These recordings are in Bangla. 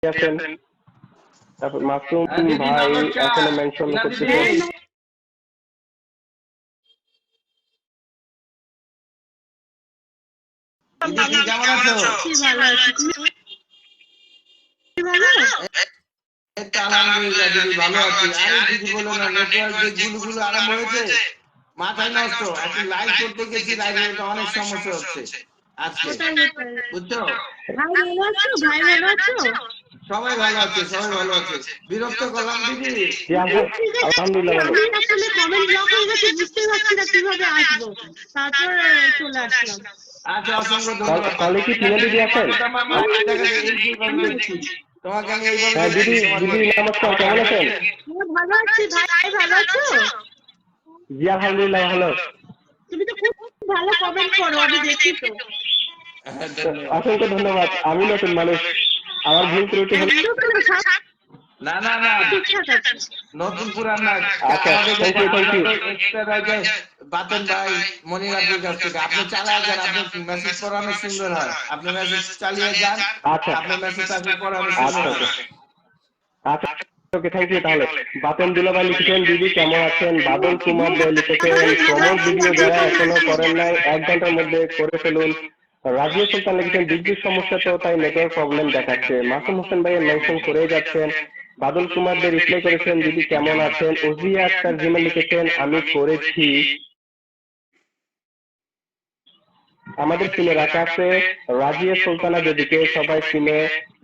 আছেন, তারপর মাসুম ভাই এখনো মেনশন করতেছেন। কেমন আছো? আলহামদুলিল্লাহ দিদি ভালো আছি। আরে দিদি বলো না, নেটওয়ার্ক যে গুলগুলো আরম্ভ হয়েছে, মাথায় নষ্ট। এখন লাইভ করতে গেছি, লাইভে অনেক সমস্যা হচ্ছে আজকে, বুঝছো? সবাই ভালো আছে, সবাই ভালো আছে। বিরক্ত করলাম দিদি? আলহামদুলিল্লাহ ভালো। আসলে কমেন্ট ব্লক হয়ে গেছে, বুঝতে পারছি না কিভাবে আসবো, তারপর চলে আসলাম। আচ্ছা, অসংখ্য ধন্যবাদ। কলে কি টিনা দিদি আছেন? তোমাকে আমি এইভাবে হ্যাঁ দিদি, দিদি নমস্কার, কেমন আছেন? ভালো আছি ভাই, ভালো আছো? জি আলহামদুলিল্লাহ ভালো। তুমি তো খুব ভালো কমেন্ট করো, আমি দেখি তো। অসংখ্য ধন্যবাদ। আমি নতুন মানুষ, আমার ভুল ত্রুটি হলে না না না, নতুন পুরান না। আচ্ছা, thank you thank you. Baten ভাই মনির আব্দুল কাছ থেকে আপনি চালিয়ে যান, আপনার মেসেজ পড়া অনেক সুন্দর হয়। আপনি মেসেজ চালিয়ে যান, আচ্ছা আপনার মেসেজ আসলে পড়া অনেক আচ্ছা সুন্দর হয়। আচ্ছা ওকে, থ্যাংক ইউ। তাহলে বাতেন দুলাভাই লিখেছেন দিদি কেমন আছেন, বাদল কুমার দে লিখেছেন প্রমোট ভিডিও যারা এখনো করেন নাই 1 ঘন্টার মধ্যে করে ফেলুন। রাজিয়া সুলতান লিখেছেন বিদ্যুৎ সমস্যা তো তাই নেটওয়ার্ক প্রবলেম দেখাচ্ছে। মাসুম হোসেন ভাইয়ের মেনশন করেই যাচ্ছেন। বাদল কুমার দে রিপ্লাই করেছেন দিদি কেমন আছেন। উজিয়া আক্তার জিমা লিখেছেন আমি করেছি। আমাদের সিমে রাখা আছে রাজিয়া সুলতানা দিদিকে, সবাই সিমে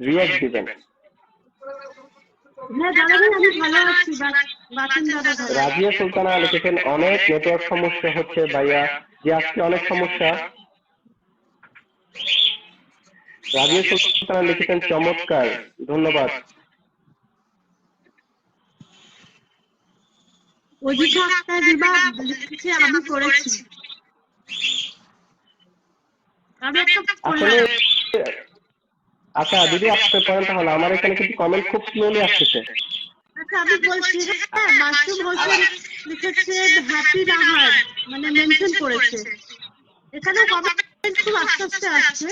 রিয়াক্ট দিবেন। রাজিয়া সুলতানা লিখেছেন অনেক নেটওয়ার্ক সমস্যা হচ্ছে ভাইয়া, যে আজকে অনেক সমস্যা। রাজিয়া সুলতানা লিখেছেন চমৎকার, ধন্যবাদ। আমি করেছি। আসলে আচ্ছা দিদি আপনি পড়েন তাহলে, আমার এখানে কিন্তু কমেন্ট খুব স্লোলি আসতেছে। আচ্ছা আমি বলছি, হ্যাঁ মাসুম হোসেন লিখেছে হ্যাপি রাহাত, মানে মেনশন করেছে। এখানে কমেন্ট খুব আস্তে আস্তে আসছে।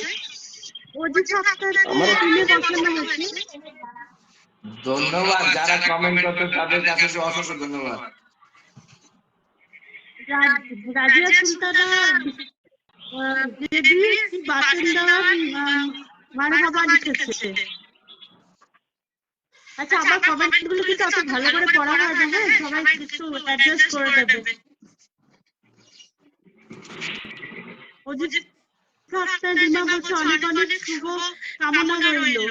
অজিত আক্তারকে তুলে বসানো হয়েছে। ধন্যবাদ, যারা কমেন্ট করতে তাদের কাছে অসংখ্য ধন্যবাদ। রাজিয়া সুলতানা দেবী বাসিন্দা মারহাবা লিখেছে। আচ্ছা আমার কমেন্ট গুলো কিন্তু অত ভালো করে পড়া হয় না, হ্যাঁ সবাই একটু অ্যাডজাস্ট করে দেবে। অজিত আক্তার রিমা বলছে অনেক অনেক শুভ কামনা রইল।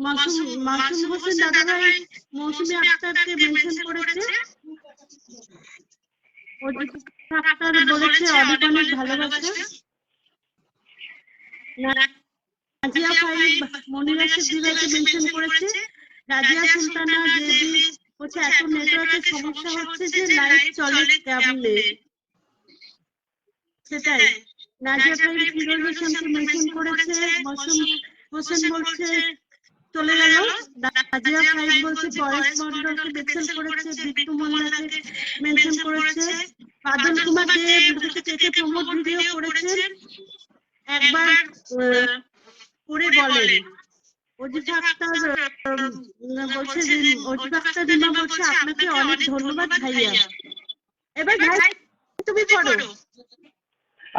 মাসুম হোসেন দাদাভাই মৌসুমী আক্তারকে মেনশন করেছে। অজিত আক্তার বলেছে অনেক অনেক ভালোবাসা। রাজিয়া ভাই মনির রাশেদ দিদিকে মেনশন করেছে। রাজিয়া সুলতানা দেবী বলছে এত নেটওয়ার্কের সমস্যা হচ্ছে যে লাইভ চলে কেমনে, সেটাই। নাজিয়া ভাই ফিরোজ হোসেনকে মেনশন করেছে। মাসুম হোসেন বলছে চলে গেল। রাজিয়া ভাই বলছে পরেশ মন্ডলকে মেনশন করেছে। বিট্টু মোল্লাকে মেনশন করেছে। বাদল কুমার দেব থেকে প্রমোট ভিডিও করেছেন, একবার করে বলেন। অজিত আক্তার বলছে, অজিত আক্তার রিমা বলছে আপনাকে অনেক ধন্যবাদ ভাইয়া। এবার ভাই তুমি পড়ো।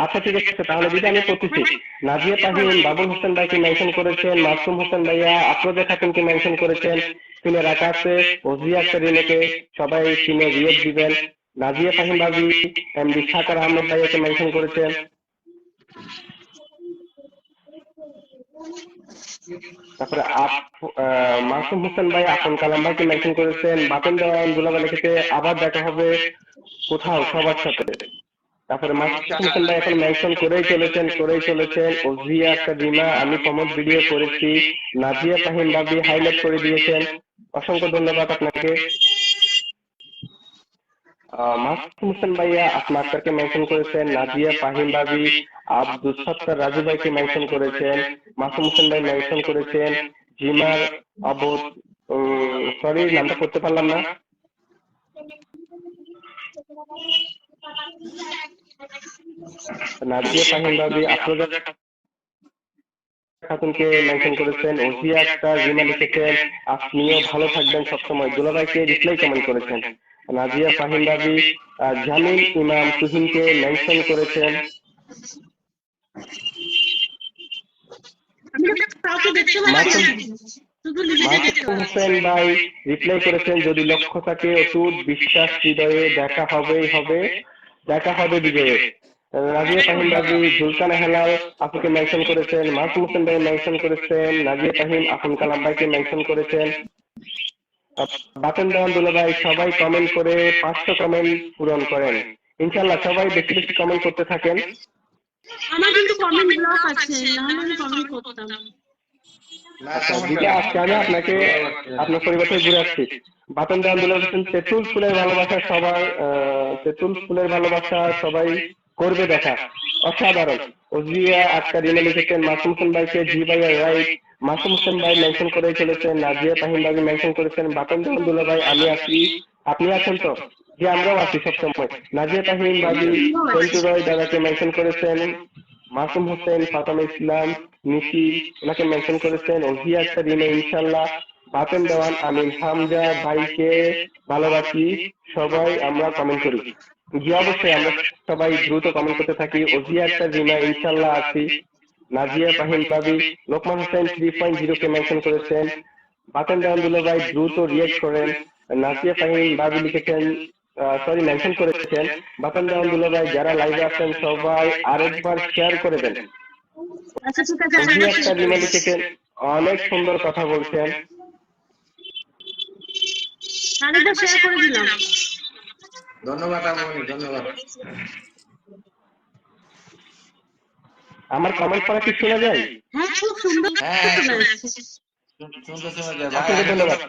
আচ্ছা ঠিক আছে, তাহলে দিদি আমি পড়তেছি। নাজিয়া তাহিন বাবুল হোসেন ভাইকে মেনশন করেছেন, মাসুম হোসেন ভাইয়া আফরোজা খাতুনকে মেনশন করেছেন। সিমে রাখা আছে ওজিয়া আক্তার রিমাকে, সবাই সিমে রিয়েক্ট দিবেন। নাজিয়া তাহিন বাবি এমডি সাকার আহমেদ ভাইয়াকে মেনশন করেছেন। তারপরে মাসুম হোসেন ভাই আপন কালাম ভাইকে মেনশন করেছেন। বাতেন দেওয়ান দুলাভাই লিখেছে আবার দেখা হবে কোথাও সবার সাথে। তারপরে মাসুম হোসেন ভাই এখন মেনশন করেই চলেছেন। ওজিয়া আক্তার রিমা আমি প্রমোট ভিডিও করেছি। নাজিয়া তাহিন বাবি হাইলাইট করে দিয়েছেন, অসংখ্য ধন্যবাদ আপনাকে। মাসুম হোসেন ভাইয়া আপনা আক্তারকে মেনশন করেছেন। নাজিয়া ফাহিম বাবি আব্দুল সত্তার রাজু ভাইকে মেনশন করেছেন। মাসুম হোসেন ভাই মেনশন করেছেন। জিমার আবুদ, সরি নামটা করতে পারলাম না। নাজিয়া ফাহিম বাবি আফরোজা খাতুনকে মেনশন করেছেন, ওজিয়া আক্তার রিমা লিখেছেন আপনিও ভালো থাকবেন সবসময়, দুলাভাইকে রিপ্লাই কমেন্ট করেছেন, নাজিয়া ফাহিম ভাবি জামিল ইমাম তুহিনকে মেনশন করেছেন, আমি তো কাউকে দেখতে পাচ্ছি না, শুধু লিখে দেখতে মাসুম পাচ্ছি। হোসেন ভাই রিপ্লাই করেছেন যদি লক্ষ্য থাকে অটুট বিশ্বাস হৃদয়ে দেখা হবেই হবে, দেখা হবে বিজয়ে। নাজিয়া ফাহিম ভাবি জুলকানা হেলাল আপুকে মেনশন করেছেন, মাসুম হোসেন ভাই মেনশন করেছেন, নাজিয়া ফাহিম আফুল কালাম ভাইকে মেনশন করেছেন, বাতেন দেওয়ান দুলাভাই সবাই কমেন্ট করে 500 কমেন্ট পূরণ করেন। ইনশাআল্লাহ সবাই বেশি বেশি কমেন্ট করতে থাকেন। আমার কিন্তু কমেন্ট ব্লক আছে, নাহলে আমি কমেন্ট করতাম। দিদি আজকে আমি আপনাকে আপনার পরিবার থেকে ঘুরে আসছি। বাতন দেওয়ান দুলাভাই বলছেন তেঁতুল ফুলের ভালোবাসা সবার তেঁতুল ফুলের ভালোবাসা সবাই করবে দেখা, অসাধারণ। ওজিয়া আক্তার রিমা লিখেছেন মাসুম হোসেন ভাইকে জি ভাইয়া রাইট, মাসুম হোসেন ভাই মেনশন করে চলেছেন, নাজিয়া ফাহিম ভাই মেনশন করেছেন, বাতন দেওয়ান দুলাভাই আমি আছি, আপনি আছেন তো? যে আমরাও আছি সবসময়। নাজিয়া ফাহিম ভাবি সেন্টু রয় দাদাকে মেনশন করেছেন, মাসুম হোসেন, ফাতেমা ইসলাম, নিশি ওনাকে মেনশন করেছেন, ওজিয়া আক্তার রিমা ইনশাআল্লাহ, বাতেন দেওয়ান আমিন হামজা ভাইকে ভালোবাসি, সবাই আমরা কমেন্ট করি। জি অবশ্যই আমরা সবাই দ্রুত কমেন্ট করতে থাকি। ওজিয়া আক্তার রিমা ইনশাআল্লাহ আছি, নাজিয়া ফাহিম ভাবি লোকমান হোসেন 3.0 কে মেনশন করেছেন, বাতেন দেওয়ান দুলাভাই দ্রুত রিয়েক্ট করেন, নাজিয়া ফাহিম ভাবি লিখেছেন সরি মেনশন করেছেন, বাতেন দেওয়ান দুলাভাই যারা লাইভে আছেন সবাই আরেকবার শেয়ার করে দেন। আচ্ছা ঠিক আছে, ওজিয়া আক্তার রিমা লিখেছেন অনেক সুন্দর কথা বলছেন, আরেকবার শেয়ার করে দিলাম। ধন্যবাদ আপনি, ধন্যবাদ। আমার কমেন্ট পড়া কি শোনা যায়? হ্যাঁ খুব সুন্দর হ্যাঁ, শোনা যাচ্ছে। শুনতে শোনা যায় আপনাকে ভাই। ধন্যবাদ।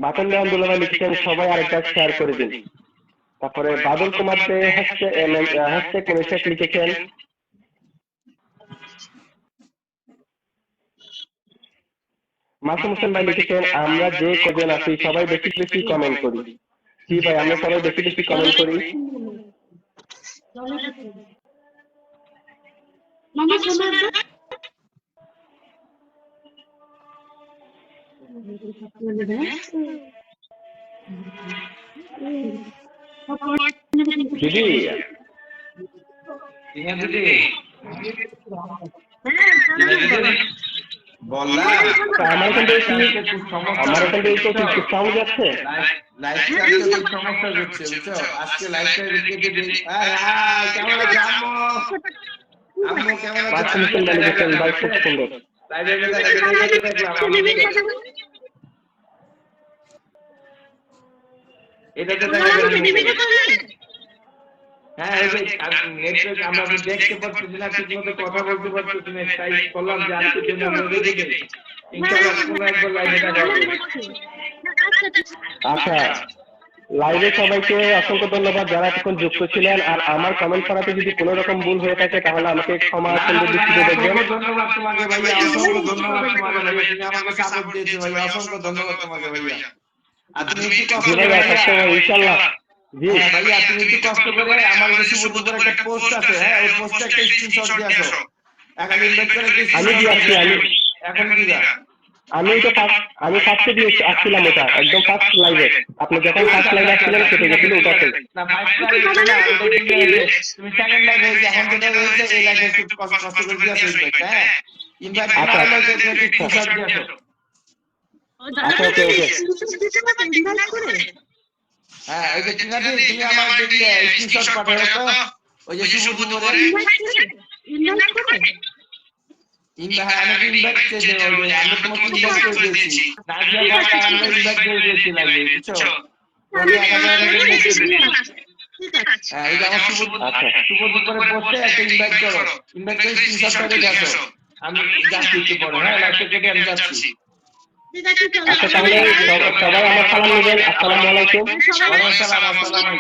বাতন দেওয়ান দুলাভাই লিখেছেন সবাই আরেকবার শেয়ার করে দিন। তারপরে বাদল কুমার দে হ্যাশট্যাগ মেসেজ লিখেছেন, মাসুম হোসেন ভাই লিখেছেন আমরা যে কজন আছি সবাই বেশি বেশি কমেন্ট করি। জি ভাই আমরা সবাই বেশি বেশি কমেন্ট করি। মামা শোনা দিদি টিনা দিদি হ্যাঁ বললা আমার এখান থেকে খুব সমস্যা, আমার এখান থেকে একটু সাউন্ড যাচ্ছে। লাইভটা খুব সমস্যা হচ্ছে বুঝছো, আজকে লাইভটা রেখে দিন। কেমন আছে আম্মু? আম্মু কেমন আছে? মাসুম হোসেন ভাই লিখেছেন ভাই খুব সুন্দর। লাইভে দেখলাম আম্মুকে। এটাতে দেখা গেল হ্যাঁ এই যে নেটওয়ার্ক আমরা দেখতে পাচ্ছি না, ঠিক মতো কথা বলতে পারছি না, তাই বললাম যে আজকের জন্য আমরা রেখে দিই। ইনশাআল্লাহ কোনো একবার লাইভে দেখা হবে। আচ্ছা লাইভে সবাইকে অসংখ্য ধন্যবাদ যারা এতক্ষণ যুক্ত ছিলেন। আর আমার কমেন্ট করাতে যদি কোনো রকম ভুল হয়ে থাকে তাহলে আমাকে ক্ষমা সুন্দর দৃষ্টিতে দেখবেন। ধন্যবাদ তোমাকে ভাইয়া, অসংখ্য ধন্যবাদ তোমাকে ভাইয়া, তুমি আমাকে সাপোর্ট দিয়েছো ভাইয়া, অসংখ্য ধন্যবাদ তোমাকে ভাইয়া। আর তুমি একটু কষ্ট জি করে ভাইয়া ভাইয়া, সবসময় ইনশাআল্লাহ। জি হ্যাঁ ভাইয়া তুমি একটু কষ্ট করে আমার যে শুভদুপুর একটা পোস্ট আছে, হ্যাঁ ওই পোস্টে একটা স্ক্রিনশট দিয়ে আসো, এখন ইনভাইট করে কি আমি দিয়ে আসছি। এখন দিদা আমি ফার্স্টে দিয়ে আসছিলাম, ওটা একদম ফার্স্ট লাইভে আপনি যখন ফার্স্ট লাইভে আসছিলেন কেটে গেছিল ওটাতে। না ফার্স্ট লাইভ না, ওটা কি তুমি সেকেন্ড লাইভ হয়েছে, এখন যেটা হয়েছে এই লাইভে একটু কষ্ট করে দিয়ে আসো ইনভাইট। হ্যাঁ ইনভাইট না হলে তুমি স্ক্রিনশট দিয়ে আসো। আচ্ছা ওকে ওকে হ্যাঁ ওই যে টিনাদি তুমি আমার দেখলে স্ক্রিনশট পাঠাও তো, ওই যে শুভদুপুরে আমি ইনভাইট করে দেব, আমি তোমাকে ইনভাইট করে দিয়েছি, নাজিয়া ভাই আমরা ইনভাইট করে দিয়েছি লাইভে বুঝছো, তুমি একেবারে ইনভাইট করে দিয়েছি। হ্যাঁ এই যে আমার শুভদুপুরে পোস্টে একটা ইনভাইট করো, ইনভাইট করে স্ক্রিনশট করে দেখো, আমি যাচ্ছি একটু পরে, হ্যাঁ লাইভে কেটে আমি যাচ্ছি। আচ্ছা তাহলে সবাই আমার সালাম নেবেন। আসসালামু আলাইকুম। ওয়ালাইকুম আসসালাম।